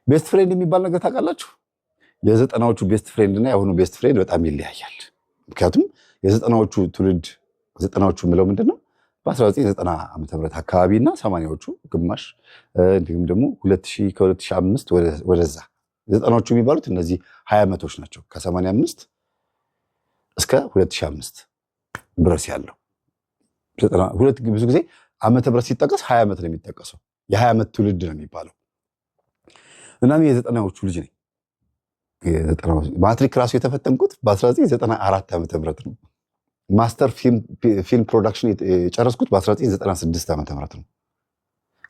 ቤስት ፍሬንድ የሚባል ነገር ታውቃላችሁ? የዘጠናዎቹ ቤስት ፍሬንድ እና የአሁኑ ቤስት ፍሬንድ በጣም ይለያያል። ምክንያቱም የዘጠናዎቹ ትውልድ ዘጠናዎቹ የምለው ምንድን ነው በ1990 ዓመተ ምህረት አካባቢ እና 80ዎቹ ግማሽ እንዲሁም ደግሞ 2000 ከ2005 ወደዛ ዘጠናዎቹ የሚባሉት እነዚህ 20 ዓመቶች ናቸው። ከ85 እስከ 2005 ድረስ ያለው ብዙ ጊዜ ዓመተ ምህረት ሲጠቀስ 20 ዓመት ነው የሚጠቀሰው። የ20 ዓመት ትውልድ ነው የሚባለው። እናም የዘጠናዎቹ ልጅ ነኝ። ማትሪክ ራሱ የተፈተንኩት በ1994 ዓመተ ምህረት ነው። ማስተር ፊልም ፕሮዳክሽን የጨረስኩት በ1996 ዓመተ ምህረት ነው።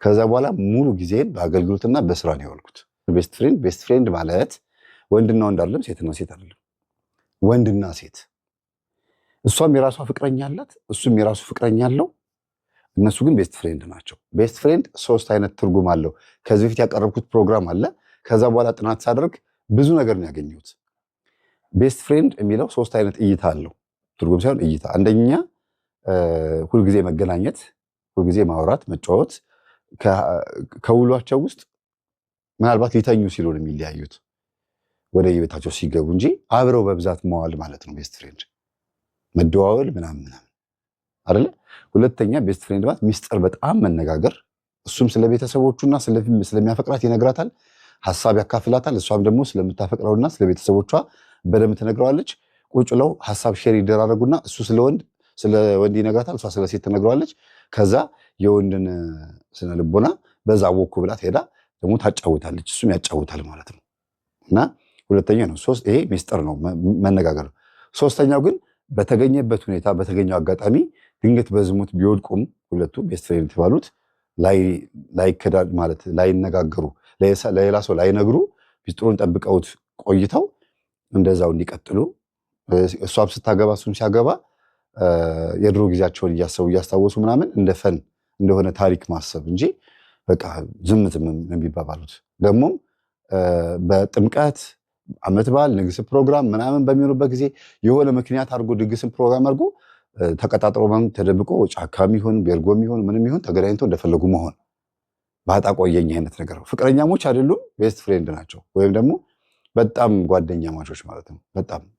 ከዛ በኋላ ሙሉ ጊዜን በአገልግሎትና በስራ ነው ያዋልኩት። ቤስት ፍሬንድ ማለት ወንድና ወንድ አይደለም፣ ሴትና ሴት አይደለም፣ ወንድና ሴት። እሷም የራሷ ፍቅረኛ አላት፣ እሱም የራሱ ፍቅረኛ አለው። እነሱ ግን ቤስት ፍሬንድ ናቸው። ቤስት ፍሬንድ 3 አይነት ትርጉም አለው። ከዚህ በፊት ያቀረብኩት ፕሮግራም አለ። ከዛ በኋላ ጥናት ሳደርግ ብዙ ነገር ነው ያገኘሁት። ቤስት ፍሬንድ የሚለው 3 አይነት እይታ አለው። ትርጉም ሳይሆን እይታ። አንደኛ ሁልጊዜ መገናኘት፣ ሁልጊዜ ማውራት፣ መጫወት። ከውሏቸው ውስጥ ምናልባት ሊተኙ ሲሉ ነው የሚለያዩት ወደ የቤታቸው ሲገቡ እንጂ አብረው በብዛት መዋል ማለት ነው ቤስት ፍሬንድ። መደዋወል ምናምን አይደለ? ሁለተኛ ቤስት ፍሬንድ ማለት ሚስጥር በጣም መነጋገር። እሱም ስለ ቤተሰቦቹና ስለሚያፈቅራት ይነግራታል፣ ሀሳብ ያካፍላታል። እሷም ደግሞ ስለምታፈቅረውና ስለ ቤተሰቦቿ በደንብ ትነግረዋለች። ቁጭ ብለው ሀሳብ ሼር ይደራረጉና እሱ ስለ ወንድ ይነግራታል፣ እሷ ስለ ሴት ትነግረዋለች። ከዛ የወንድን ስነ ልቦና በዛ ወኩ ብላት ሄዳ ደግሞ ታጫውታለች፣ እሱም ያጫውታል ማለት ነው። እና ሁለተኛ ነው። ይሄ ሚስጥር ነው መነጋገር። ሶስተኛው ግን በተገኘበት ሁኔታ በተገኘው አጋጣሚ ድንገት በዝሙት ቢወድቁም ሁለቱ ቤስት ፍሬንድ የተባሉት ላይከዳድ ማለት ላይነጋገሩ፣ ለሌላ ሰው ላይነግሩ ሚስጥሩን ጠብቀውት ቆይተው እንደዛው እንዲቀጥሉ እሷም ስታገባ እሱም ሲያገባ የድሮ ጊዜያቸውን እያስታወሱ ምናምን እንደ ፈን እንደሆነ ታሪክ ማሰብ እንጂ በቃ ዝም የሚባባሉት። ደግሞም በጥምቀት ዓመት በዓል ንግስ ፕሮግራም ምናምን በሚሆኑበት ጊዜ የሆነ ምክንያት አድርጎ ድግስን ፕሮግራም አድርጎ ተቀጣጥሮ ተደብቆ ጫካም ይሁን ቤርጎም ይሁን ምንም ይሁን ተገናኝቶ እንደፈለጉ መሆን ባጣ ቆየኝ አይነት ነገር ነው። ፍቅረኛሞች አይደሉም፣ ቤስት ፍሬንድ ናቸው። ወይም ደግሞ በጣም ጓደኛ ማቾች ማለት ነው።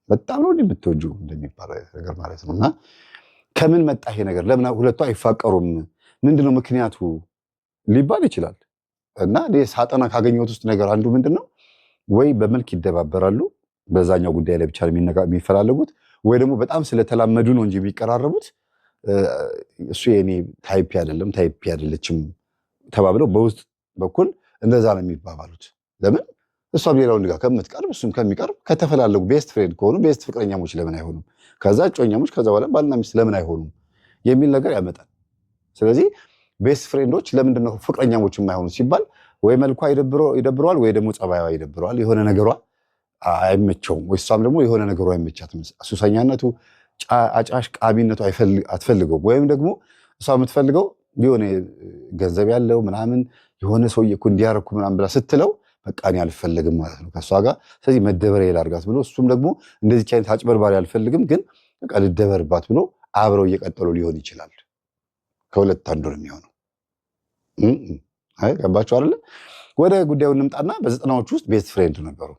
በጣም ነው የምትወጁ እንደሚባለው ነገር ማለት ነው። እና ከምን መጣ ይሄ ነገር? ለምን ሁለቱ አይፋቀሩም? ምንድነው ምክንያቱ ሊባል ይችላል። እና ሳጠና ካገኘሁት ውስጥ ነገር አንዱ ምንድነው ወይ በመልክ ይደባበራሉ፣ በዛኛው ጉዳይ ላይ ብቻ የሚፈላለጉት፣ ወይ ደግሞ በጣም ስለተላመዱ ነው እንጂ የሚቀራረቡት እሱ የኔ ታይፕ አይደለም ታይፕ አይደለችም ተባብለው በውስጥ በኩል እንደዛ ነው የሚባባሉት። ለምን እሷም ሌላ ወንድ ጋር ከምትቀርብ እሱም ከሚቀርብ ከተፈላለጉ ቤስት ፍሬንድ ከሆኑ ቤስት ፍቅረኛሞች ለምን አይሆኑም? ከዛ እጮኛሞች ከዛ በኋላ ባልና ሚስት ለምን አይሆኑም የሚል ነገር ያመጣል። ስለዚህ ቤስት ፍሬንዶች ለምንድነው ፍቅረኛሞች የማይሆኑ ሲባል ወይ መልኳ ይደብረዋል፣ ወይ ደግሞ ጸባይዋ ይደብረዋል፣ የሆነ ነገሯ አይመቸውም፣ ወይ እሷም ደግሞ የሆነ ነገሯ አይመቻትም። ሱሰኛነቱ፣ አጫሽ ቃሚነቱ አትፈልገውም። ወይም ደግሞ እሷ የምትፈልገው የሆነ ገንዘብ ያለው ምናምን የሆነ ሰውዬ እኮ እንዲያረኩ ምናምን ብላ ስትለው በቃ እኔ አልፈልግም ማለት ነው ከእሷ ጋር። ስለዚህ መደበሪያ ላድርጋት ብሎ እሱም ደግሞ እንደዚህ አይነት አጭበርባሪ አልፈልግም ግን በቃ ልደበርባት ብሎ አብረው እየቀጠሉ ሊሆን ይችላል። ከሁለት አንዱ ነው የሚሆነው። ገባችሁ አይደለ? ወደ ጉዳዩ እንምጣና በዘጠናዎቹ ውስጥ ቤስት ፍሬንድ ነበሩ።